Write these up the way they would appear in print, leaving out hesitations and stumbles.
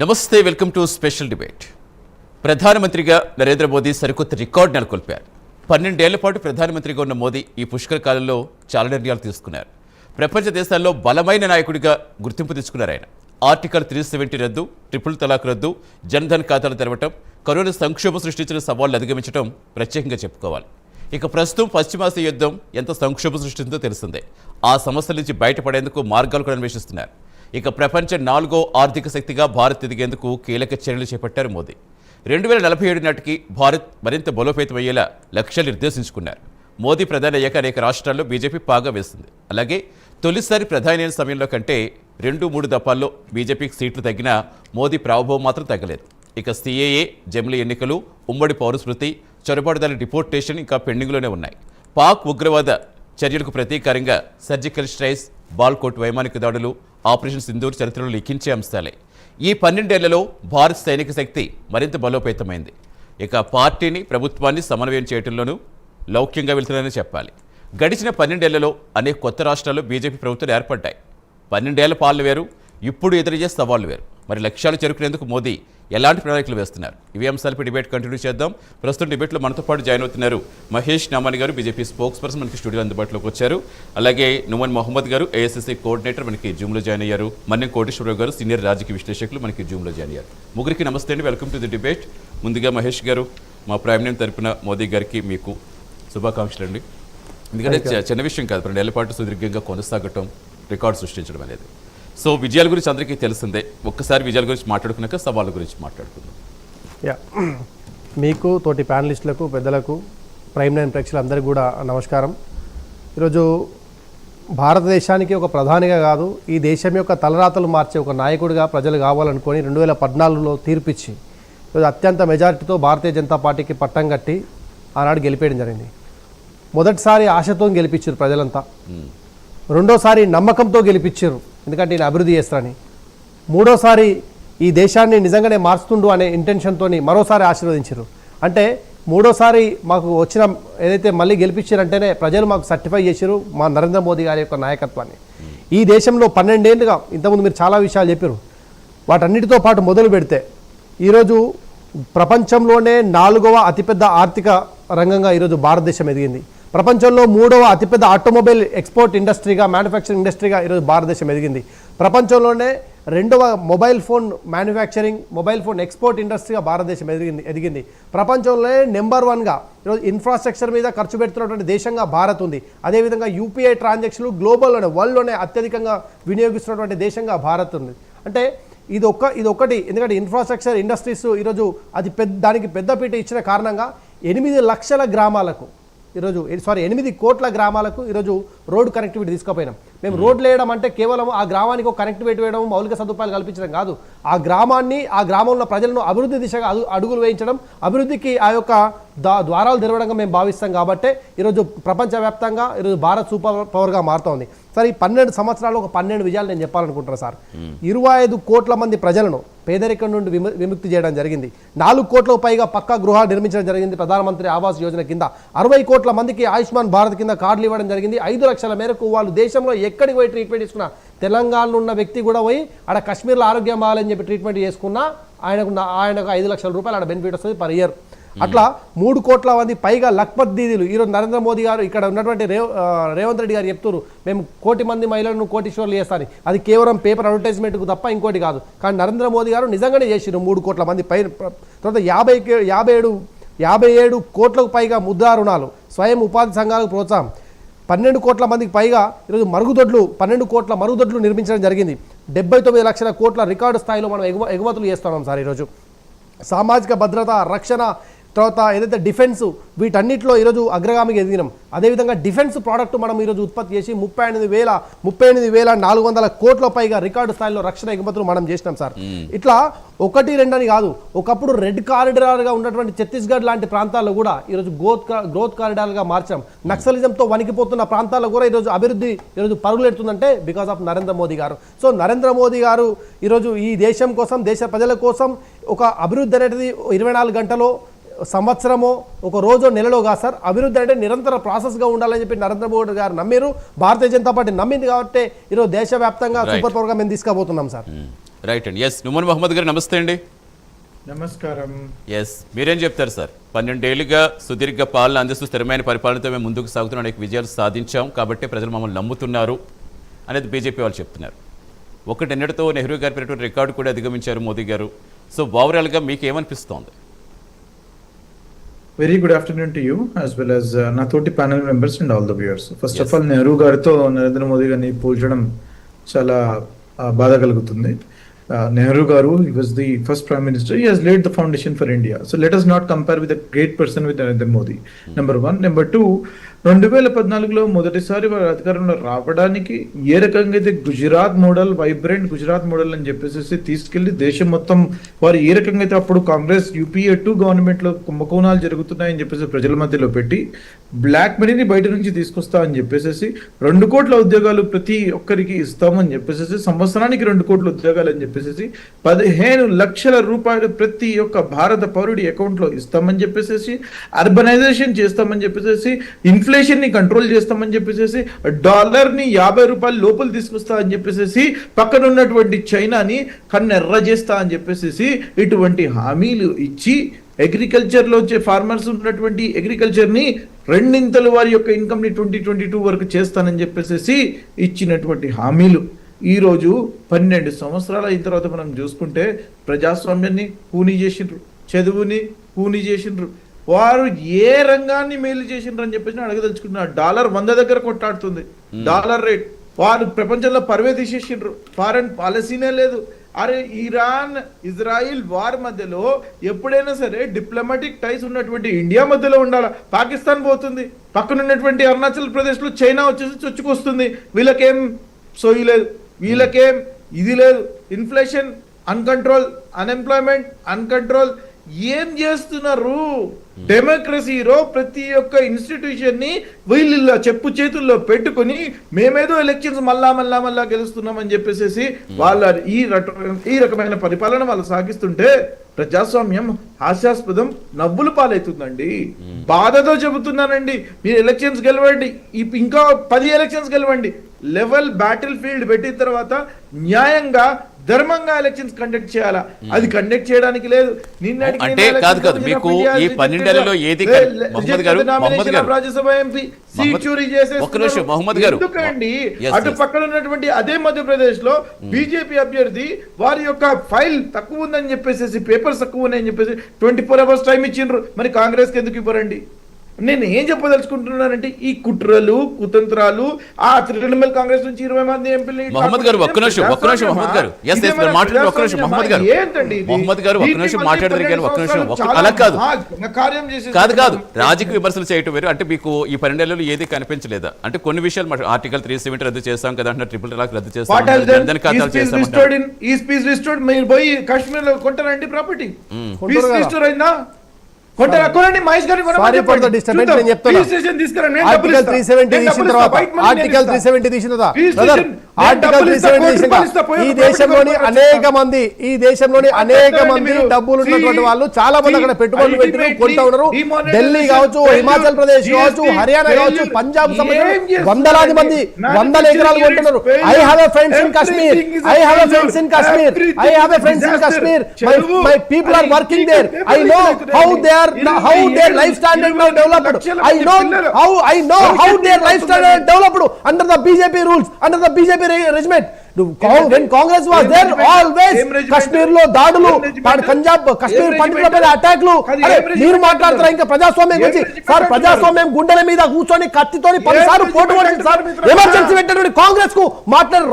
నమస్తే welcome to special debate. ప్రధానమంత్రిగా నరేంద్ర మోదీ సరికొత్త రికార్డు నెలకొల్పారు. 12 ఏళ్ల పాటు ప్రధానమంత్రిగా ఉన్న మోదీ ఈ పుష్కర కాలంలో చాలా నిర్ణయాలు తీసుకున్నారు. ప్రపంచ దేశాల్లో బలమైన నాయకుడిగా గుర్తింపు తెచ్చుకున్నారు ఆయన. ఆర్టికల్ 370 రద్దు, ట్రిపుల్ తలాక్ రద్దు, జన్ధన్ ఖాతాలు తెరవటం, కరోనా సంక్షోభం సృష్టించిన సవాళ్లు అధిగమించడం ప్రత్యేకంగా చెప్పుకోవాలి. ఇక ప్రస్తుతం పశ్చిమాసియా యుద్ధం ఎంత సంక్షోభం సృష్టించిందో తెలిసిందే. ఆ సమస్యల నుంచి బయటపడేందుకు మార్గాలు కూడా అన్వేషిస్తున్నారు. ఇక ప్రపంచ 4వ ఆర్థిక శక్తిగా భారత్ ఎదిగేందుకు కీలక చర్యలు చేపట్టారు మోదీ. 2047 నాటికి భారత్ మరింత బలోపేతమయ్యేలా లక్ష్యాలు నిర్దేశించుకున్నారు. మోదీ ప్రధాని అయ్యాక అనేక రాష్ట్రాల్లో బీజేపీ పాగా వేసింది. అలాగే తొలిసారి ప్రధాని అయిన సమయంలో కంటే 2-3 దఫాల్లో బీజేపీకి సీట్లు తగ్గినా మోదీ ప్రాభవం మాత్రం తగ్గలేదు. ఇక సిఏఏ, జమిలీ ఎన్నికలు, ఉమ్మడి పౌరస్మృతి, చొరబాటుదారుల డిపోర్టేషన్ ఇంకా పెండింగ్లోనే ఉన్నాయి. పాక్ ఉగ్రవాద చర్యలకు ప్రతీకారంగా సర్జికల్ స్ట్రైక్స్, బాల్కోట్ వైమానిక దాడులు, ఆపరేషన్ సింధూర్ చరిత్రలో లిఖించే అంశాలే. ఈ 12 ఏళ్లలో భారత సైనిక శక్తి మరింత బలోపేతమైంది. ఇక పార్టీని, ప్రభుత్వాన్ని సమన్వయం చేయడంలోనూ లౌక్యంగా వెళ్తుందని చెప్పాలి. గడిచిన 12 ఏళ్లలో అనేక కొత్త రాష్ట్రాల్లో బీజేపీ ప్రభుత్వాలు ఏర్పడ్డాయి. 12 ఏళ్ల పాలన వేరు, ఇప్పుడు ఎదురయ్యే సవాళ్లు వేరు. మరి లక్ష్యాలు చేరుకునేందుకు మోదీ ఎలాంటి ప్రణాళికలు వేస్తున్నారు? ఇవి అంశాలపై డిబేట్ కంటిన్యూ చేద్దాం. ప్రస్తుతం డిబేట్లో మనతో పాటు జాయిన్ అవుతున్నారు మహేష్ నామాని గారు, బీజేపీ స్పోక్స్ పర్సన్, మనకి స్టూడియో అందుబాటులోకి వచ్చారు. అలాగే నుమన్ మొహమ్మద్ గారు, ఏఐసీసీ కోఆర్డినేటర్, మనకి జూమ్లో జాయిన్ అయ్యారు. మన్యం కోటేశ్వరరావు గారు, సీనియర్ రాజకీయ విశ్లేషకులు, మనకి జూమ్లో జాయిన్ అయ్యారు. ముగ్గురికి నమస్తే అండి, వెల్కమ్ టు ది డిబేట్. ముందుగా మహేష్ గారు, మా ప్రైమ్ మినిస్టర్ తరపున మోదీ గారికి మీకు శుభాకాంక్షలు అండి. ఎందుకంటే చిన్న విషయం కాదు, 2 ఏళ్ల పాటు సుదీర్ఘంగా కొనసాగటం, రికార్డు సృష్టించడం అనేది. సో విజయాల గురించి అందరికీ తెలిసిందే. ఒక్కసారి విజయాల గురించి మాట్లాడుకున్నాక సవాళ్ళ గురించి మాట్లాడుకుందాం. మీకు, తోటి ప్యానలిస్టులకు, పెద్దలకు, ప్రైమ్ లైన్ ప్రేక్షకులందరికీ కూడా నమస్కారం. ఈరోజు భారతదేశానికి ఒక ప్రధానిగా కాదు, ఈ దేశం యొక్క తలరాతలు మార్చే ఒక నాయకుడిగా ప్రజలు కావాలనుకొని 2014లో తీర్పిచ్చి ఈరోజు అత్యంత మెజారిటీతో భారతీయ జనతా పార్టీకి పట్టం కట్టి ఆనాడు గెలిపేయడం జరిగింది. మొదటిసారి ఆశతో గెలిపించారు ప్రజలంతా, రెండోసారి నమ్మకంతో గెలిపించారు, ఎందుకంటే ఈయన అభివృద్ధి చేస్తారని. మూడోసారి ఈ దేశాన్ని నిజంగానే మార్చుతుండు అనే ఇంటెన్షన్తో మరోసారి ఆశీర్వదించారు. అంటే మూడోసారి మాకు వచ్చిన ఏదైతే మళ్ళీ గెలిపించారంటేనే ప్రజలు మాకు సర్టిఫై చేశారు మా నరేంద్ర మోదీ గారి యొక్క నాయకత్వాన్ని. ఈ దేశంలో 12 ఏళ్ళుగా ఇంతకుముందు మీరు చాలా విషయాలు చెప్పారు. వాటన్నిటితో పాటు మొదలు పెడితే ఈరోజు ప్రపంచంలోనే 4వ అతిపెద్ద ఆర్థిక రంగంగా ఈరోజు భారతదేశం ఎదిగింది. ప్రపంచంలో 3వ అతిపెద్ద ఆటోమొబైల్ ఎక్స్పోర్ట్ ఇండస్ట్రీగా, మ్యానుఫ్యాక్చరింగ్ ఇండస్ట్రీగా ఈరోజు భారతదేశం ఎదిగింది. ప్రపంచంలోనే 2వ mobile phone manufacturing, mobile phone export ఇండస్ట్రీగా భారతదేశం ఎదిగింది. ప్రపంచంలోనే నెంబర్ 1గా ఈరోజు ఇన్ఫ్రాస్ట్రక్చర్ మీద ఖర్చు పెడుతున్నటువంటి దేశంగా భారత్ ఉంది. అదేవిధంగా యూపీఐ ట్రాన్సాక్షన్లు గ్లోబల్లోనే, వరల్డ్లోనే అత్యధికంగా వినియోగిస్తున్నటువంటి దేశంగా భారత్ ఉంది. అంటే ఇది ఒకటి. ఎందుకంటే ఇన్ఫ్రాస్ట్రక్చర్ ఇండస్ట్రీస్ ఈరోజు దానికి పెద్దపీట ఇచ్చిన కారణంగా 8 లక్షల గ్రామాలకు ఈరోజు 8 కోట్ల గ్రామాలకు ఈరోజు రోడ్డు కనెక్టివిటీ తీసుకుపోయినాం. మేము రోడ్లు వేయడం అంటే కేవలం ఆ గ్రామానికి ఒక కనెక్టివిటీ వేయడం, మౌలిక సదుపాయాలు కల్పించడం కాదు, ఆ గ్రామంలో ప్రజలను అభివృద్ధి దిశగా అడుగులు వేయించడం, అభివృద్ధికి ఆ యొక్క ద్వారాలు తెరవడంగా మేము భావిస్తాం. కాబట్టి ఈరోజు ప్రపంచవ్యాప్తంగా ఈరోజు భారత్ సూపర్ పవర్గా మారుతోంది. సార్, ఈ 12 సంవత్సరాలు ఒక 12 విజయాలు నేను చెప్పాలనుకుంటున్నాను సార్. 25 కోట్ల మంది ప్రజలను పేదరికం నుండి విముక్తి చేయడం జరిగింది. 4 కోట్లకు పైగా పక్కా గృహాలు నిర్మించడం జరిగింది ప్రధానమంత్రి ఆవాస్ యోజన కింద. 60 కోట్ల మందికి ఆయుష్మాన్ భారత్ కింద కార్డులు ఇవ్వడం జరిగింది. 5 లక్షల మేరకు వాళ్ళు దేశంలో ఎక్కడికి పోయి ట్రీట్మెంట్ తీసుకున్నా, తెలంగాణలో ఉన్న వ్యక్తి కూడా పోయి ఆడ కాశ్మీర్లో ఆరోగ్యం బాగాలని చెప్పి ట్రీట్మెంట్ చేసుకున్నా ఆయనకు 5 లక్షల రూపాయలు ఆడ బెనిఫిట్ వస్తుంది పర్ ఇయర్. అట్లా 3 కోట్ల మంది పైగా లఖ్పత్ దీదీలు. ఈరోజు నరేంద్ర మోదీ గారు ఇక్కడ ఉన్నటువంటి రేవంత్ రెడ్డి గారు చెప్తున్నారు, మేము 1 కోటి మంది మహిళలను కోటీశ్వర్లు చేస్తారని. అది కేవలం పేపర్ అడ్వర్టైజ్మెంట్కు తప్ప ఇంకోటి కాదు. కానీ నరేంద్ర మోదీ గారు నిజంగానే చేసిరు 3 కోట్ల మంది పై. తర్వాత 57 కోట్లకు పైగా ముద్రా రుణాలు, స్వయం ఉపాధి సంఘాలకు ప్రోత్సాహం, 12 కోట్ల మందికి పైగా ఈరోజు 12 కోట్ల మరుగుదొడ్లు నిర్మించడం జరిగింది. 79 లక్షల కోట్ల రికార్డు స్థాయిలో మనం ఎగుమతులు చేస్తున్నాం సార్. ఈరోజు సామాజిక భద్రత, రక్షణ, తర్వాత ఏదైతే డిఫెన్స్, వీటన్నిటిలో ఈరోజు అగ్రగామికి ఎదిగినాం. అదేవిధంగా డిఫెన్స్ ప్రోడక్ట్ మనం ఈరోజు ఉత్పత్తి చేసి 38,400 కోట్ల పైగా రికార్డు స్థాయిలో రక్షణ ఎగుమతులు మనం చేసినాం సార్. ఇట్లా 1-2 అని కాదు, ఒకప్పుడు రెడ్ కారిడార్గా ఉన్నటువంటి ఛత్తీస్గఢ్ లాంటి ప్రాంతాల్లో కూడా ఈరోజు గ్రోత్ కారిడార్గా మార్చాం. నక్సలిజంతో వణికిపోతున్న ప్రాంతాల్లో కూడా ఈరోజు అభివృద్ధి ఈరోజు పరుగులెడుతుందంటే బికాస్ ఆఫ్ నరేంద్ర మోదీ గారు. సో నరేంద్ర మోదీ గారు ఈరోజు ఈ దేశం కోసం, దేశ ప్రజల కోసం ఒక అభివృద్ధి అనేది 24 గంటలో, సంవత్సరమో, ఒక రోజో, నెలలో కాదు సార్. అభివృద్ధి అంటే నిరంతర ప్రాసెస్గా ఉండాలని చెప్పి నరేంద్ర మోదీ గారు నమ్మారు, భారతీయ జనతా పార్టీ నమ్మింది. కాబట్టి ఈరోజు దేశవ్యాప్తంగా సూపర్ పవర్గా మేము తీసుకుపోతున్నాం సార్. రైట్ అండి. ఎస్ నుమన్ మహమ్మద్ గారు నమస్తే అండి. నమస్కారం. ఎస్ మీరేం చెప్తారు సార్? 12 ఏళ్లుగా సుదీర్ఘ పాలన అందిస్తూ స్థిరమైన పరిపాలనతో మేము ముందుకు సాగుతున్న అనేక విజయాలు సాధించాం కాబట్టి ప్రజలు మమ్మల్ని నమ్ముతున్నారు అనేది బీజేపీ వాళ్ళు చెప్తున్నారు. ఒకటెన్నటితో నెహ్రూ గారి పేరు రికార్డు కూడా అధిగమించారు మోదీ గారు. సో ఓవరాల్గా మీకు ఏమనిపిస్తోంది? Very good afternoon to you as well as నా తోటి panel members and all the viewers. First of all Nehru గారితో నరేంద్ర మోదీ గారిని పోల్చడం చాలా బాధ కలుగుతుంది. Nehru garu, he was the first prime minister. He has laid the foundation for India. So let us not compare with a great person with Narendra Modi. Number one. Number two, 2014లో మొదటిసారి వారు అధికారంలో రావడానికి ఏ రకంగా అయితే Gujarat model, vibrant Gujarat model అని చెప్పేసి తీసుకెళ్లి దేశం మొత్తం వారు ఏ రకంగా అయితే అప్పుడు కాంగ్రెస్ యూపీఏ 2 గవర్నమెంట్ లో కుంభకోణాలు జరుగుతున్నాయని చెప్పేసి ప్రజల మధ్యలో పెట్టి బ్లాక్ మనీని బయట నుంచి తీసుకొస్తా అని చెప్పేసి 2 కోట్ల ఉద్యోగాలు ప్రతి ఒక్కరికి ఇస్తామని చెప్పేసి సంవత్సరానికి 2 కోట్ల ఉద్యోగాలు అని చెప్పేసి 15 లక్షల రూపాయలు ప్రతి ఒక్క భారత పౌరుడి అకౌంట్ లో ఇస్తామని చెప్పేసి అర్బనైజేషన్ చేస్తామని చెప్పేసి ఇన్ఫ్లేషన్ ని కంట్రోల్ చేస్తామని చెప్పేసి డాలర్ ని 50 రూపాయల లోపల తీసుకొస్తా అని చెప్పేసి పక్కన ఉన్నటువంటి చైనాని కన్నెర్ర చేస్తా అని చెప్పేసి ఇటువంటి హామీలు ఇచ్చి అగ్రికల్చర్ లో వచ్చే ఫార్మర్స్ ఉన్నటువంటి అగ్రికల్చర్ ని 2 వారి యొక్క ఇన్కమ్ ని 2022 వరకు చేస్తానని చెప్పేసి ఇచ్చినటువంటి హామీలు ఈ రోజు 12 సంవత్సరాల అయిన తర్వాత మనం చూసుకుంటే ప్రజాస్వామ్యాన్ని కూనీ చేసిండ్రు, చదువుని కూనీ చేసిండ్రు, వారు ఏ రంగాన్ని మేలు చేసిండ్రు అని చెప్పేసి అడగదలుచుకున్నారు. డాలర్ 100 దగ్గర కొట్టాడుతుంది డాలర్ రేట్. వారు ప్రపంచంలో పర్వే తీసేసిండ్రు, ఫారెన్ పాలసీనే లేదు. అరే ఇరాన్ ఇజ్రాయిల్ వార్ మధ్యలో ఎప్పుడైనా సరే డిప్లొమాటిక్ టైస్ ఉన్నటువంటి ఇండియా మధ్యలో ఉండాలి. పాకిస్తాన్ పోతుంది, పక్కన ఉన్నటువంటి అరుణాచల్ ప్రదేశ్ లో చైనా వచ్చేసి చొచ్చుకొస్తుంది. వీళ్ళకేం సోయి లేదు, వీళ్ళకేం ఇది లేదు. Inflation uncontrol, unemployment uncontrol. ఏం చేస్తున్నారు? డెమోక్రసీలో ప్రతి ఒక్క ఇన్స్టిట్యూషన్ ని వీళ్ళ చెప్పు చేతుల్లో పెట్టుకుని మేమేదో ఎలక్షన్స్ మళ్ళా గెలుస్తున్నాం అని చెప్పేసి వాళ్ళ ఈ రకమైన పరిపాలన వాళ్ళు సాగిస్తుంటే ప్రజాస్వామ్యం హాస్యాస్పదం, నవ్వులు పాలవుతుందండి. బాధతో చెబుతున్నానండి. మీరు ఎలక్షన్స్ గెలవండి, ఇంకా 10 ఎలక్షన్స్ గెలవండి, లెవెల్ బ్యాటిల్ ఫీల్డ్ పెట్టిన తర్వాత న్యాయంగా ధర్మంగా ఎలక్షన్స్ కండక్ట్ చేయాలా. అది కండక్ట్ చేయడానికి లేదు. అంటే కాదు మీకు ఈ 12 ఏళ్లలో ఏది రాజ్యసభ ఎంపీ సీట్ చూరీ చేసేసి ఎందుకండి? అటు పక్కన ఉన్నటువంటి అదే మధ్యప్రదేశ్ లో బీజేపీ అభ్యర్థి వారి యొక్క ఫైల్ తక్కువ ఉందని చెప్పేసి, పేపర్స్ తక్కువ ఉన్నాయని చెప్పేసి 24 అవర్స్ టైం ఇచ్చిండ్రు. మరి కాంగ్రెస్ కి ఎందుకు ఇవ్వరండి? నేను ఏం చెప్పదలుచుకుంటున్నానంటే ఈ కుట్రలు కుతంత్రాలు ఆ తృణమూల్ కాంగ్రెస్ నుంచి 20 మంది ఎంపీలు మహమ్మద్ గారు ఒక్క నిమిషం మహమ్మద్ గారు అలా కాదు రాజకీయ విమర్శలు చేయటం వేరు. అంటే మీకు ఈ 12 ఏళ్లలో ఏది కనిపించలేదా? అంటే కొన్ని విషయాలు ఆర్టికల్ 370 రద్దు చేస్తాం కదా, అంటే ట్రిపుల్ తలాక్ రద్దు చేస్తాం, పోయి కాశ్మీర్ లో కొంటారండి ప్రాపర్టీ అయిందా? కొనండి మహేష్ గారిని ఆర్టికల్ 370 తీసిన తర్వాత ఈ దేశంలోని అనేక మంది డబ్బులు ఉన్నటువంటి వాళ్ళు చాలా మంది అక్కడ పెట్టుబడులు పెట్టి కొంటా ఉన్నారు. ఢిల్లీ కావచ్చు, హిమాచల్ ప్రదేశ్ కావచ్చు, హర్యానా కావచ్చు, పంజాబ్ సంబంధించిన వందలాది మంది 100 ఎకరాలు కొంటున్నారు. I have a friends in Kashmir, my people are working there. I know how their life standard now developed. I know how their life standard developed under the BJP rules, under the BJP regime. When Congress was there, always Kashmir lo daadulu, Punjab Kashmir పండితుల మీద అటాక్లు. మీరు మాట్లాడతారా ఇంకా ప్రజాస్వామ్యం గురించి? Sir ప్రజాస్వామ్యం గుండెల మీద కూర్చొని కత్తితోని 10 సార్లు పోటు పడింది సార్. ఎమర్జెన్సీ పెట్టినటువంటి కాంగ్రెస్ కు మాట్లాడే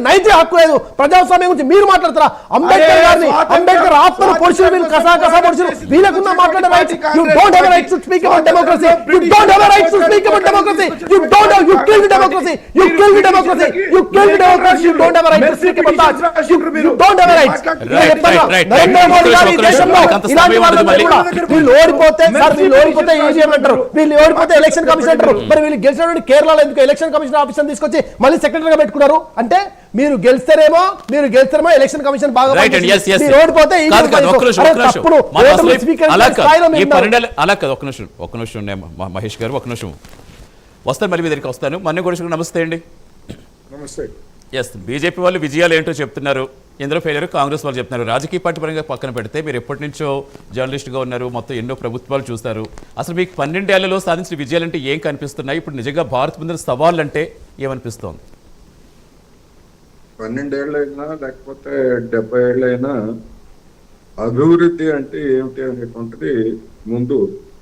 నైతిక హక్కు లేదు. ప్రజాస్వామ్యం గురించి మీరు మాట్లాడతారా? అంబేద్కర్ గారిని, అంబేద్కర్ ఆత్మను పొడిచిన వీళ్ళు కసా పొడిచిన వీళ్ళకున్న మాట్లాడే right. You don't have a right to speak about democracy. You don't have a right to speak about democracy. You killed democracy. You killed democracy. You don't have a right to speak about that. You don't have a right. Narendra Modi గారు ఈ దేశంలో ఇలాంటి వాళ్ళని కూడా వీళ్ళు ఓడిపోతే ఏం చేయమంటారు? వీళ్ళు ఓడిపోతే ఎలక్షన్ కమిషన్ అంటారు. మరి వీళ్ళు గెలిచినటువంటి కేరళలో ఎందుకు ఎలక్షన్ కమిషన్ ఆఫీసర్ తీసుకొచ్చి మళ్ళీ సెక్రటరీగా పెట్టుకున్నారు? అంటే మీరు గెలిస్తారేమో ఎలక్షన్ కమిషన్ బాగా ఓడిపోతే ఒక్క నిమిషం మహేష్ గారు ఒక్క నిమిషం వస్తాను, మళ్ళీ మీ దగ్గరికి వస్తాను. మన్య కూడా నమస్తే అండి. నమస్తే. ఎస్ బీజేపీ వాళ్ళు విజయాలు ఏంటో చెప్తున్నారు. ఎందులో ఫెయిల్ కాంగ్రెస్ వాళ్ళు చెప్తున్నారు. రాజకీయ పార్టీ పరంగా పక్కన పెడితే మీరు ఎప్పటి నుంచో జర్నలిస్ట్గా ఉన్నారు, మొత్తం ఎన్నో ప్రభుత్వాలు చూస్తారు. అసలు మీకు 12 ఏళ్లలో సాధించిన విజయాలంటే ఏం కనిపిస్తున్నాయి? ఇప్పుడు నిజంగా భారత్ ముందు సవాళ్ళు అంటే ఏమనిపిస్తోంది? 12 ఏళ్ళైనా లేకపోతే 70 ఏళ్ళైనా అభివృద్ధి అంటే ఏమిటి అనేటువంటిది ముందు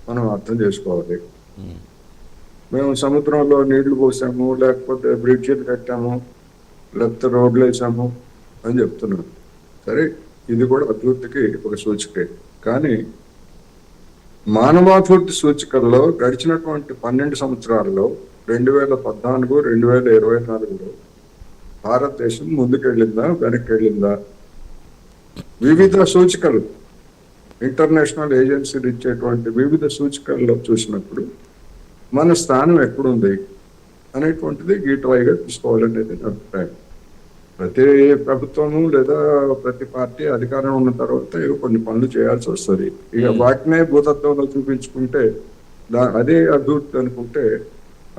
మనం అర్థం చేసుకోవాలి. మేము సముద్రంలో నీళ్లు పోసాము, లేకపోతే బ్రిడ్జిలు కట్టాము, లేకపోతే రోడ్లు వేసాము అని చెప్తున్నాం. సరే, ఇది కూడా అభివృద్ధికి ఒక సూచికే. కానీ మానవాభివృద్ధి సూచికల్లో గడిచినటువంటి 12 సంవత్సరాల్లో 2014, 2024లో భారతదేశం ముందుకెళ్ళిందా, వెనక్కి వెళ్ళిందా? వివిధ సూచికలు, ఇంటర్నేషనల్ ఏజెన్సీలు ఇచ్చేటువంటి వివిధ సూచికల్లో చూసినప్పుడు మన స్థానం ఎక్కడుంది అనేటువంటిది గీటవాయిగా తీసుకోవాలనేది నా అభిప్రాయం. ప్రతి ప్రభుత్వము లేదా ప్రతి పార్టీ అధికారం ఉన్న తర్వాత కొన్ని పనులు చేయాల్సి వస్తుంది. ఇక వాటినే భూతత్వంలో చూపించుకుంటే అదే అభివృద్ధి అనుకుంటే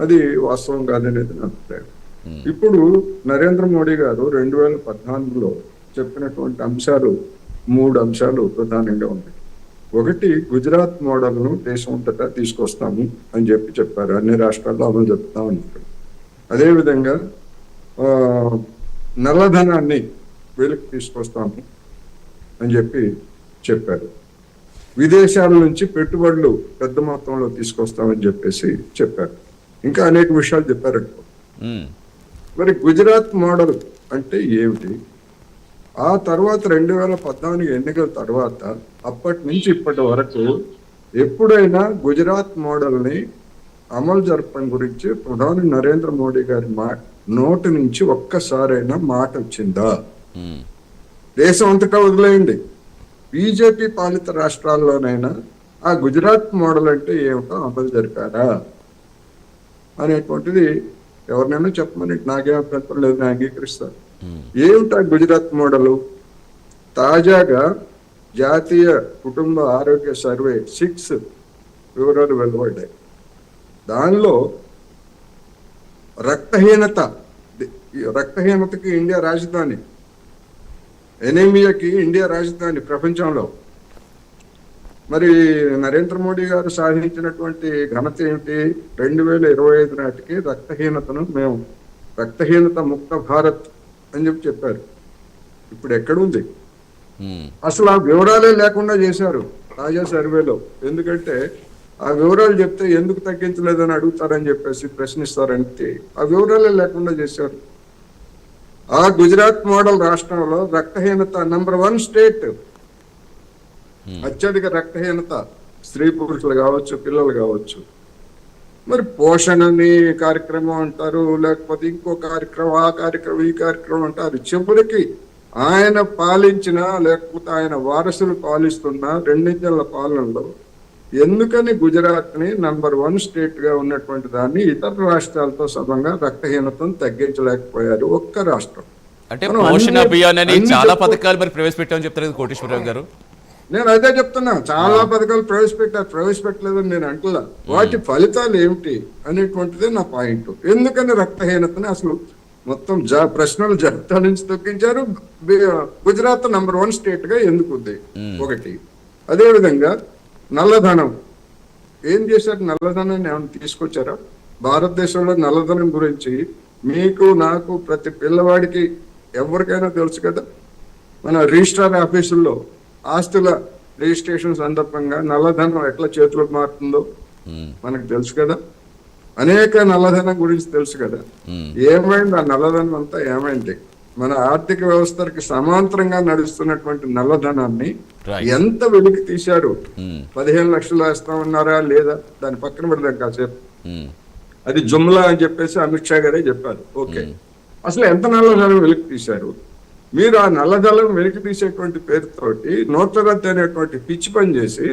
అది వాస్తవం కాదనేది నా అభిప్రాయం. ఇప్పుడు నరేంద్ర మోడీ గారు 2014లో చెప్పినటువంటి అంశాలు 3 అంశాలు ప్రధానంగా ఉన్నాయి. ఒకటి, గుజరాత్ మోడల్ను దేశం అంతటా తీసుకొస్తాము అని చెప్పారు. అన్ని రాష్ట్రాల్లో అమలు చెప్తాం అన్నారు. అదేవిధంగా నల్లధనాన్ని వెలికి తీసుకొస్తాము అని చెప్పారు. విదేశాల నుంచి పెట్టుబడులు పెద్ద మొత్తంలో తీసుకొస్తామని చెప్పారు. ఇంకా అనేక విషయాలు చెప్పారు. మరి గుజరాత్ మోడల్ అంటే ఏమిటి? ఆ తర్వాత 2014 ఎన్నికల తర్వాత అప్పటి నుంచి ఇప్పటి వరకు ఎప్పుడైనా గుజరాత్ మోడల్ని అమలు జరపడం గురించి ప్రధాని నరేంద్ర మోడీ గారి నోటి నుంచి ఒక్కసారైనా మాట వచ్చిందా? దేశం అంతటా వదిలేయండి, బీజేపీ పాలిత రాష్ట్రాల్లోనైనా ఆ గుజరాత్ మోడల్ అంటే ఏమిటో అమలు జరిపారా అనేటువంటిది ఎవరినైనా చెప్పమని నాకే అభ్యంతరం లేదు, నేను అంగీకరిస్తాను. ఏమిటా గుజరాత్ మోడలు? తాజాగా జాతీయ కుటుంబ ఆరోగ్య సర్వే 6 వివరాలు వెలువడ్డాయి. దానిలో రక్తహీనతకి ఇండియా రాజధాని, ఎనీమియాకి ఇండియా రాజధాని ప్రపంచంలో. మరి నరేంద్ర మోడీ గారు సాధించినటువంటి ఘనత ఏమిటి? 2025 నాటికి రక్తహీనత ముక్త భారత్ అని చెప్పారు. ఇప్పుడు ఎక్కడుంది? అసలు ఆ వివరాలే లేకుండా చేశారు తాజా సర్వేలో. ఎందుకంటే ఆ వివరాలు చెప్తే ఎందుకు తగ్గించలేదని అడుగుతారని ప్రశ్నిస్తారంటే ఆ వివరాలే లేకుండా చేశారు. ఆ గుజరాత్ మోడల్ రాష్ట్రంలో రక్తహీనత #1 స్టేట్. అత్యధిక రక్తహీనత స్త్రీ పురుషులు కావచ్చు, పిల్లలు కావచ్చు. మరి పోషణని కార్యక్రమం అంటారు, లేకపోతే ఇంకో కార్యక్రమం, ఆ కార్యక్రమం, ఈ కార్యక్రమం అంటారు. చివరికి ఆయన పాలించిన లేకపోతే ఆయన వారసులు పాలిస్తున్న 2 ఏళ్ల పాలనలో ఎందుకని గుజరాత్ ని #1 స్టేట్ గా ఉన్నటువంటి దాన్ని ఇతర రాష్ట్రాలతో సమంగా రక్తహీనతను తగ్గించలేకపోయారు ఒక్క రాష్ట్రం? అంటే పోషణ అభియాన్ అని చాలా పథకాలు మరి ప్రవేశపెట్టామని చెప్తారు కోటేశ్వరరావు గారు. నేను అదే చెప్తున్నా, చాలా పథకాలు ప్రవేశపెట్టలేదని నేను అంటున్నా. వాటి ఫలితాలు ఏమిటి అనేటువంటిదే నా పాయింట్. ఎందుకని రక్తహీనతని అసలు మొత్తం ప్రశ్నలు జాబితా నుంచి తొక్కించారు? గుజరాత్ #1 స్టేట్ గా ఎందుకు ఉంది? ఒకటి. అదేవిధంగా నల్లధనం ఏం చేశారు? నల్లధనాన్ని ఏమైనా తీసుకొచ్చారా? భారతదేశంలో నల్లధనం గురించి మీకు, నాకు, ప్రతి పిల్లవాడికి ఎవరికైనా తెలుసు కదా. మన రిజిస్ట్రార్ ఆఫీసుల్లో ఆస్తుల రిజిస్ట్రేషన్ సందర్భంగా నల్లధనం ఎట్లా చేతులకు మారుతుందో మనకు తెలుసు కదా. అనేక నల్లధనం గురించి తెలుసు కదా. ఏమైంది ఆ నల్లధనం అంతా? ఏమైంది? మన ఆర్థిక వ్యవస్థకి సమాంతరంగా నడుస్తున్నటువంటి నల్లధనాన్ని ఎంత వెలికి తీశారు? 15 లక్షలు వేస్తామన్నారా లేదా? దాని పక్కన పెడదాం కాసేపు. అది జుమ్లా అని అమిత్ షా గారే చెప్పారు. ఓకే, అసలు ఎంత నల్లధనం వెలికి తీశారు? మీరు ఆ నల్లధనం వెలికి తీసేటువంటి పేరుతోటి నోట్ల రద్దు అనేటువంటి పిచ్చి పని చేసి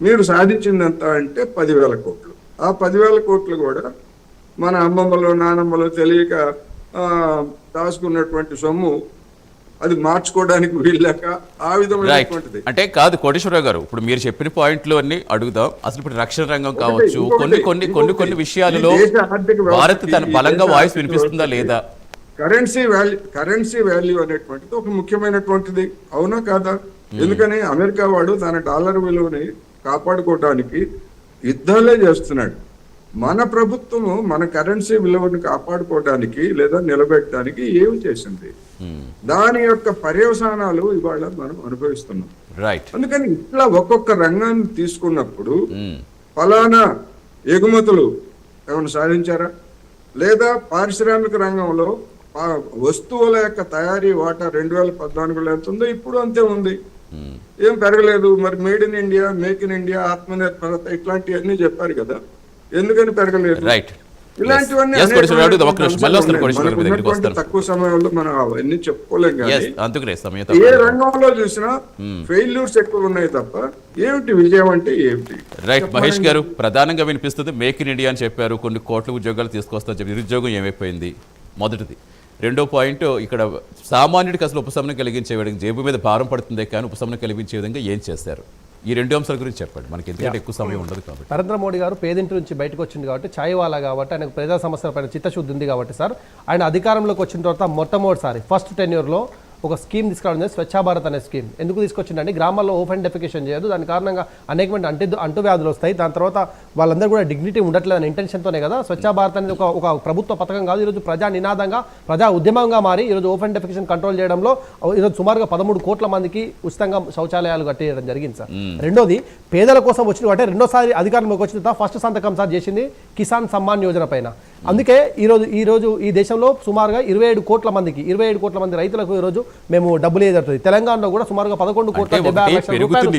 మీరు సాధించింది ఎంత అంటే 10,000 కోట్లు. ఆ 10,000 కోట్లు కూడా మన అమ్మమ్మలు, నానమ్మలు తెలియక దాచుకున్నటువంటి సొమ్ము, అది మార్చుకోవడానికి వీళ్ళక ఆ విధమైనటువంటిది. అంటే కాదు కోటేశ్వరరావు గారు, ఇప్పుడు మీరు చెప్పిన పాయింట్లు అన్ని అడుగుదాం. అసలు ఇప్పుడు రక్షణ రంగం కావచ్చు, కొన్ని విషయాలలో భారత్ తన బలంగా వాయిస్ వినిపిస్తుందా లేదా? కరెన్సీ వాల్యూ అనేటువంటిది ఒక ముఖ్యమైనటువంటిది, అవునా కాదా? ఎందుకని అమెరికా వాడు తన డాలర్ విలువని కాపాడుకోవడానికి యుద్ధాలే చేస్తున్నాడు. మన ప్రభుత్వము మన కరెన్సీ విలువను కాపాడుకోవడానికి లేదా నిలబెట్టడానికి ఏమి చేసింది? దాని యొక్క పర్యవసానాలు ఇవాళ మనం అనుభవిస్తున్నాం. రైట్. అందుకని ఇట్లా ఒక్కొక్క రంగాన్ని తీసుకున్నప్పుడు ఫలానా ఎగుమతులు ఏమైనా సాధించారా, లేదా పారిశ్రామిక రంగంలో వస్తువుల యొక్క తయారీ వాటా 2014లో ఎంత ఉందో ఇప్పుడు అంతే ఉంది, ఏం పెరగలేదు. మరి made in India, make in India, ఆత్మనిర్భరత ఇట్లాంటివన్నీ చెప్పారు కదా, ఎందుకని పెరగలేదు? రైట్. ఇలాంటివన్నీ తక్కువ సమయంలో మనం అవన్నీ చెప్పుకోలేం. కానీ ఏ రంగంలో చూసినా ఫెయిల్యూర్స్ ఎక్కువ ఉన్నాయి తప్ప ఏమిటి విజయం అంటే ఏమిటి? రైట్. మహేష్ గారు, ప్రధానంగా వినిపిస్తుంది మేక్ ఇన్ ఇండియా అని చెప్పారు, కొన్ని కోట్ల ఉద్యోగాలు తీసుకొస్తామని చెప్పి నిరుద్యోగం ఏమైపోయింది మొదటిది. రెండో పాయింట్, ఇక్కడ సామాన్యుడికి అసలు ఉపశమనం కలిగించే విధంగా, జేబు మీద భారం పడుతుందే కానీ ఉపశమనం కలిగించే విధంగా ఏం చేశారు? ఈ రెండు అంశాల గురించి చెప్పండి, మనకి ఎందుకంటే ఎక్కువ సమయం ఉండదు కాబట్టి. నరేంద్ర మోడీ గారు పేదింటి నుంచి బయటకు వచ్చింది కాబట్టి, ఛాయ్ వాలా కాబట్టి, ఆయనకు ప్రజా సమస్యల పైన చిత్తశుద్ధి ఉంది కాబట్టి సార్, ఆయన అధికారంలోకి వచ్చిన తర్వాత మొట్టమొదటిసారి ఫస్ట్ టెన్యూర్లో ఒక స్కీమ్ తీసుకురావడం, స్వచ్ఛ భారత్ అనే స్కీమ్. ఎందుకు తీసుకొచ్చిందండి? గ్రామాల్లో ఓపెన్ డెఫికేషన్ చేయదు, దాని కారణంగా అనేకమైన అంటువ్యాధులు వస్తాయి, దాని తర్వాత వాళ్ళందరూ కూడా డిగ్నిటీ ఉండట్లేదు అనే ఇంటెన్షన్తోనే కదా స్వచ్ఛ భారత్ అనేది ఒక ప్రభుత్వ పథకం కాదు, ఈరోజు ప్రజా నినాదంగా, ప్రజా ఉద్యమంగా మారి ఈరోజు ఓపెన్ డెఫికేషన్ కంట్రోల్ చేయడంలో ఈరోజు సుమారుగా 13 కోట్ల మందికి ఉచితంగా శౌచాలయాలు కట్టేయడం జరిగింది సార్. రెండోది, పేదల కోసం వచ్చిన అంటే రెండోసారి అధికారంలోకి వచ్చిన తర్వాత ఫస్ట్ సంతకం సార్ చేసింది కిసాన్ సమ్మాన్ యోజన పైన. అందుకే ఈరోజు ఈ దేశంలో సుమారుగా 27 కోట్ల మంది రైతులకు ఈరోజు మేము డబ్బులు జరుగుతుంది. తెలంగాణలో కూడా సుమారుగా 11 కోట్ల 76 లక్షల రూపాయలు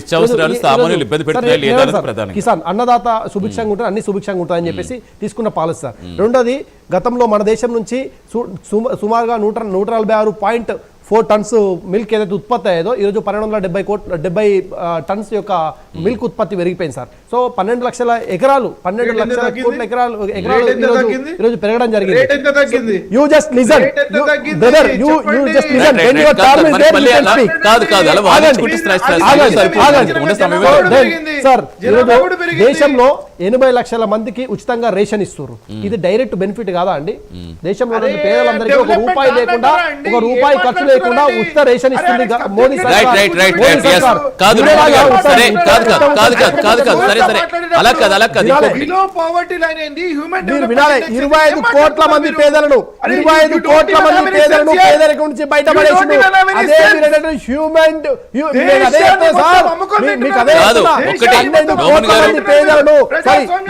కిసాన్ అన్నదాత సుభిక్షంగా ఉంటుంది, అన్ని సుభిక్షంగా ఉంటాయని చెప్పేసి తీసుకున్న పాలసీ సార్. రెండోది, గతంలో మన దేశం నుంచి సుమారుగా 146.4 టన్స్ మిల్క్ ఏదైతే ఉత్పత్తి అయ్యేదో ఈరోజు 1270 టన్స్ యొక్క మిల్క్ ఉత్పత్తి పెరిగిపోయింది సార్. సో 12 లక్షల కోట్ల ఎకరాలు ఈరోజు పెరగడం జరిగింది. You just listen brother, you just listen. When your term is there you can speak. Sir, ఈరోజు దేశంలో 80 లక్షల మందికి ఉచితంగా రేషన్ ఇస్తున్నారు. ఇది డైరెక్ట్ బెనిఫిట్ కాదా అండి? దేశంలో పేదలందరికీ ఒక రూపాయి లేకుండా, ఒక రూపాయి ఖర్చు లేకుండా ఉచిత రేషన్ ఇస్తుంది మోదీ సర్కార్. మీరు వినాలి, 25 కోట్ల మంది పేదలను పేదరికం నుంచి బయటపడేసింది. అదే హ్యూమన్, మీకు అదే 12 కోట్ల మంది పేదలను,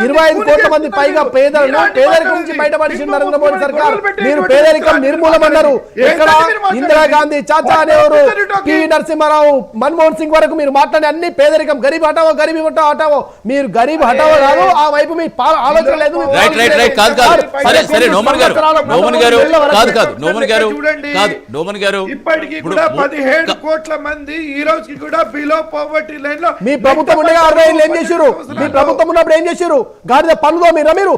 25 కోట్ల మంది పైగా పేదలను పేదరికం నుంచి బయటపడేసింది నరేంద్ర మోడీ సర్కార్. మీరు పేదరికం నిర్మూలమన్నారు. ఇక్కడ ఇందిరాగాంధీ, చాచా అనేవారు, పివి నరసింహారావు, మన్మోహన్ సింగ్ వరకు మీరు మాట్లాడే అన్ని పేదరికం, గరీబ్ హటావో మీరు గరీబ్ హటావో కాదు, ఆ వైపు మీ ఆలోచన లేదు. ఇప్పటికీ కూడా 17 కోట్ల మంది ఈ రోజుకి కూడా బిలో పావర్టీ లైన్ లో. మీ ప్రభుత్వం ఉండగా 60 ఏం చేశారు? మీ ప్రభుత్వం ఉన్నప్పుడు ఏం చేశారు? గాడిద పనులు మీరు 25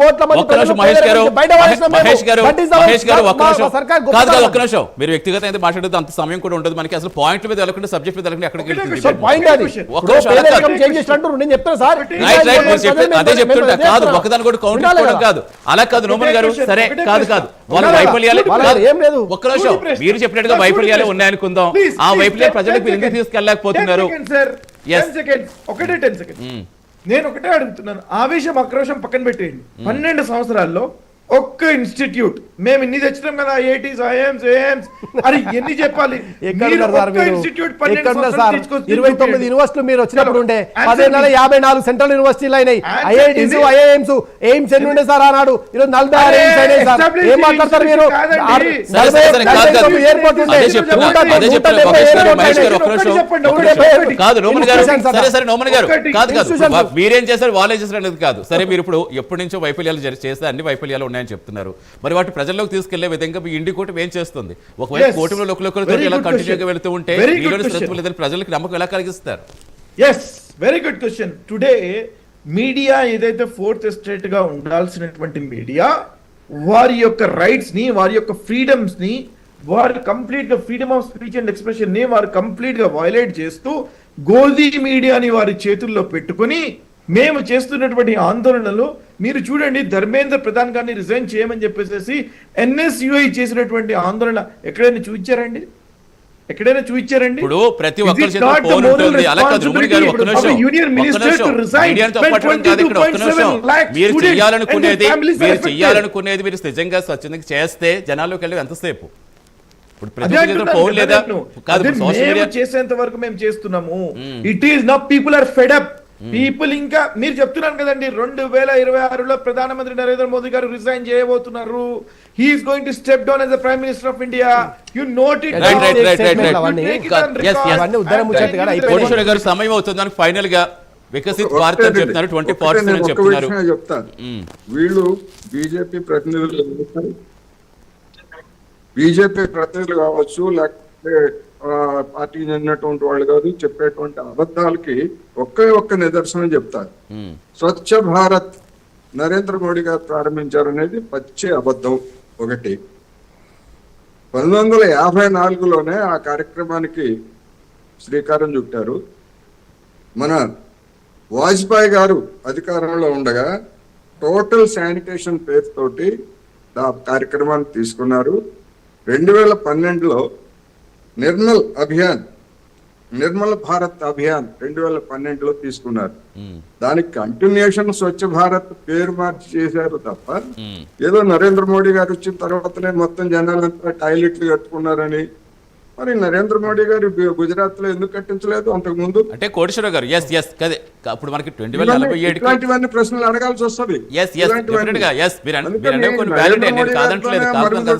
కోట్ల మంది మీరు వ్యక్తిగత అయితే మాట్లాడేది అంత సమయం కూడా ఉండదు మనకి. అసలు పాయింట్ మీద వెళ్ళకుండా సబ్జెక్ట్ మీద వెళ్ళకుండా ఎక్కడికి అదే చెప్తుంటా కాదు, ఒకదాని కూడా కౌంటర్ కూడా కాదు, అలా కాదు నోమన్ గారు. సరే, కాదు వాళ్ళ వైఫల్యాలు ఒక్క నిమిషం, మీరు చెప్పినట్టుగా వైఫల్యాలు ఉన్నాయనుకుందాం. ఆ వైఫల్యాలు ప్రజలకు మీరు ఎందుకు తీసుకెళ్ళలేకపోతున్నారు? నేను ఒకటే అడుగుతున్నాను, ఆవేశం ఆక్రోశం పక్కన పెట్టేయండి. 12 సంవత్సరాల్లో ఒక్క ఇన్స్టిట్యూట్ మేము ఇన్ని తెచ్చినాం కదా, ఐఐటీస్, ఐఐఎమ్స్, ఏఎమ్స్ అని ఎన్ని చెప్పాలి? 29 యూనివర్సిటీలు మీరు వచ్చినప్పుడు ఉండే 54 సెంట్రల్ యూనివర్సిటీలు అయినాయి. ఐఐటీస్, ఐఐఎమ్స్, ఎయిమ్స్ ఎన్ని ఉండే సార్ ఆనాడు? ఈరోజు 46 ఎయిమ్స్ అయినాయి సార్. ఏం మాట్లాడతారు మీరు? ఎయిర్పోర్ట్ ఉండే, మీరేం చేశారు, వాళ్ళే చేశారు అనేది కాదు. సరే, మీరు ఇప్పుడు ఎప్పటి నుంచో వైఫల్యాలు చేస్తే అన్ని వైఫల్యాలు ఉన్నాయని చెప్తున్నారు. మరి వాటి ప్రజల్లోకి తీసుకెళ్లే విధంగా మీ ఇండి కూటమి ఏం చేస్తుంది? ఒకవేళ కూటమిలో లోకలతో ఇలా కంటిన్యూగా వెళ్తూ ఉంటే ప్రజలకు నమ్మకం ఎలా కలిగిస్తారు? Yes, very good question. Today media ఏదైతే ఫోర్త్ ఎస్టేట్ గా ఉండాల్సినటువంటి మీడియా వారి యొక్క రైట్స్ ని, వారి యొక్క ఫ్రీడమ్స్ ని, వారు కంప్లీట్ గా freedom of speech and expression ని వారు కంప్లీట్ గా వయలేట్ చేస్తూ గోల్దీ మీడియాని వారి చేతుల్లో పెట్టుకుని మేము చేస్తున్నటువంటి ఆందోళనలు మీరు చూడండి ధర్మేంద్ర ప్రధాన్ గారిని రిజైన్ చేయమని చెప్పేసి ఎన్ఎస్యుఐ చేసినటువంటి ఆందోళన ఎక్కడైనా చూపించారండి? ఎక్కడైనా చూపించారండి? ఇప్పుడు ప్రతి ఒక్కరి చేతిలో ఫోన్ ఉంటుంది. అలా కాదు రమణ గారు, ఒక్క నిమిషం, మీడియాతో పట్టడం కాదు ఇక్కడ, ఒక్క నిమిషం. మీరు చెయ్యాలనుకునేది మీరు నిజంగా స్వచ్ఛందంగా చేస్తే జనాల్లోకి వెళ్ళి ఎంతసేపు? ఇప్పుడు ప్రతి ఒక్కరి చేతిలో ఫోన్ లేదా? కాదు, సోషల్ మీడియా చేసేంత వరకు మేము చేస్తున్నాము. It is now people are fed up. People ఇంకా మీరు చెప్తున్నాను కదండి 2026లో ప్రధానమంత్రి నరేంద్ర మోదీ గారు రిజైన్ చేయబోతున్నారు. He is going to step down as the prime minister of India. You note it. Koteswara garu సమయం అవుతుంది దానికి ఫైనల్ గా వికసిత్ భారత్ అని చెప్తున్నారు, 2047 అని చెప్తున్నారు. చెప్తాను, వీళ్ళు బీజేపీ ప్రతినిధులు కావచ్చు, లేకపోతే పార్టీకి చెందినటువంటి వాళ్ళు కాదు, చెప్పేటువంటి అబద్ధాలకి ఒక్క నిదర్శనం చెప్తారు. స్వచ్ఛ భారత్ నరేంద్ర మోడీ గారు ప్రారంభించారనేది పచ్చి అబద్ధం. ఒకటి, 1954లోనే ఆ కార్యక్రమానికి శ్రీకారం చుట్టారు. మన వాజ్పేయి గారు అధికారంలో ఉండగా టోటల్ శానిటేషన్ పేరుతోటి ఆ కార్యక్రమాన్ని తీసుకున్నారు. 2012లో నిర్మల్ భారత్ అభియాన్ 2012లో తీసుకున్నారు. దానికి కంటిన్యూషన్ స్వచ్ఛ భారత్ పేరు మార్చి చేశారు తప్ప ఏదో నరేంద్ర మోడీ గారు వచ్చిన తర్వాతనే మొత్తం జనాలంతా టాయిలెట్లు కట్టుకున్నారని. మరి నరేంద్ర మోడీ గారు గుజరాత్ లో ఎందుకు కట్టించలేదు అంతకు ముందు? అంటే కోటేశ్వర గారు కదే అప్పుడు మనకి 2047 ఇట్లాంటివన్నీ ప్రశ్నలు అడగాల్సి వస్తుంది.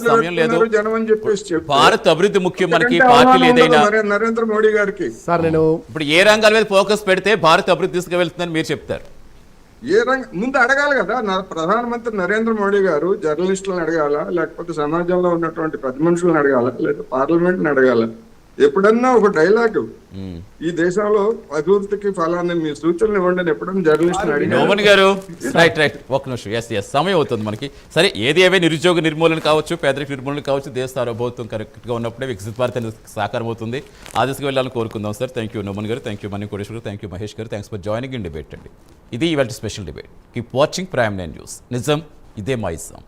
సమయం లేదు. జనం అని చెప్పేసి భారత్ అభివృద్ధి ముఖ్యం మనకి, పార్టీలు ఏదైనా. నరేంద్ర మోడీ గారికి సార్ నేను ఇప్పుడు ఏ రంగాల మీద ఫోకస్ పెడితే భారత్ అభివృద్ధి తీసుకువెళ్తుందని మీరు చెప్తారు? ఏ ముందు అడగాలి కదా. ప్రధానమంత్రి నరేంద్ర మోడీ గారు జర్నలిస్టులను అడగాల, లేకపోతే సమాజంలో ఉన్నటువంటి పెద్ద మనుషులను అడగాల, లేదా పార్లమెంట్ ని అడగాల. ఎప్పుడన్నా ఒక డైలాగ్ ఈ దేశంలో అభివృద్ధికి ఫలాన్ని మీ సూచనలు ఇవ్వండి అని ఎప్పుడన్నా జర్నలిస్టులు అడిగారు? నోమన్ గారు రైట్ ఒక నిమిషం. ఎస్ సమయం అవుతుంది మనకి. సరే, ఏది ఏవే నిరుద్యోగ నిర్మూలన కావచ్చు, పేదరిక నిర్మూలన కావచ్చు, దేశ సార్వభౌమత్వం కరెక్ట్ గా ఉన్నప్పుడే వికసిత భారత్ అనేది సాకారం అవుతుంది. ఆ దిశగా వెళ్ళాలని కోరుకుందాం సార్. థ్యాంక్ యూ నోమన్ గారు, థ్యాంక్ యూ మనీ కోటేశ్వర్ గారు, థ్యాంక్ యూ మహేష్ గారు. Thanks for joining in debate అండి. ఇది ఇవాళ special debate. Keep watching prime 9 news. నిజం ఇదే మా ఇష్టం.